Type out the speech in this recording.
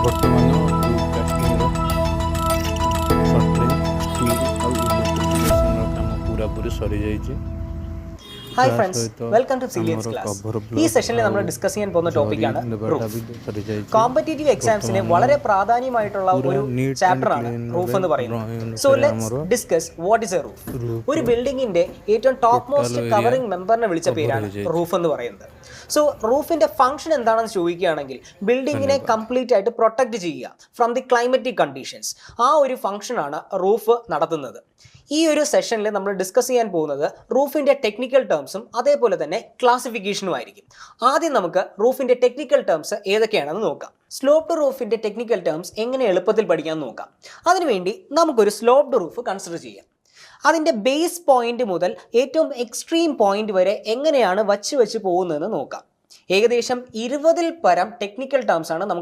ବର୍ତ୍ତମାନ ବ୍ରୋଡକାଷ୍ଟିଂର shuttering steel ଆଉ ଇଲେକ୍ଟ୍ରିଫିକେସନର କାମ ପୁରାପୁରି ସରିଯାଇଛି। ഹായ് ഫ്രണ്ട്സ്, വെൽക്കം ടു സിലിയൻസ് ക്ലാസ്. ഈ സെഷനിൽ നമ്മൾ ഡിസ്കസ് ചെയ്യാൻ പോകുന്ന ടോപ്പിക്കാണ് റൂഫ്. കോമ്പറ്റേറ്റീവ് എക്സാംസിന് വളരെ പ്രാധാന്യമായിട്ടുള്ള ഒരു ചാപ്റ്ററാണ് റൂഫ് എന്ന് പറയുന്നത്. So let's discuss what is A roof. ഒരു ബിൽഡിങ്ങിന്റെ ഏറ്റവും ടോപ്പ് മോസ്റ്റ് കവറിംഗ് മെമ്പറിനെ വിളിച്ച പേരാണ് റൂഫ് എന്ന് പറയുന്നത്. സോ റൂഫിന്റെ ഫംഗ്ഷൻ എന്താണെന്ന് ചോദിക്കുകയാണെങ്കിൽ ബിൽഡിങ്ങിനെ കംപ്ലീറ്റ് ആയിട്ട് പ്രൊട്ടക്ട് ചെയ്യുക ഫ്രം ദി ക്ലൈമറ്റിക് കണ്ടീഷൻസ്. ആ ഒരു ഫംഗ്ഷനാണ് റൂഫ് നടത്തുന്നത്. ഈ ഒരു സെഷനിൽ നമ്മൾ ഡിസ്കസ് ചെയ്യാൻ പോകുന്നത് റൂഫിൻ്റെ ടെക്നിക്കൽ ടേംസും അതേപോലെ തന്നെ ക്ലാസിഫിക്കേഷനും ആയിരിക്കും. ആദ്യം നമുക്ക് റൂഫിൻ്റെ ടെക്നിക്കൽ ടേംസ് ഏതൊക്കെയാണെന്ന് നോക്കാം. സ്ലോപ്ഡ് റൂഫിൻ്റെ ടെക്നിക്കൽ ടേംസ് എങ്ങനെ എളുപ്പത്തിൽ പഠിക്കാൻ നോക്കാം. അതിനുവേണ്ടി നമുക്കൊരു സ്ലോപ്ഡ് റൂഫ് കൺസിഡർ ചെയ്യാം. അതിൻ്റെ ബേസ് പോയിന്റ് മുതൽ ഏറ്റവും എക്സ്ട്രീം പോയിന്റ് വരെ എങ്ങനെയാണ് വച്ച് പോകുന്നതെന്ന് നോക്കാം. ഏകദേശം 20-ൽ പരം ടെക്നിക്കൽ ടേംസ് ആണ് നമുക്ക്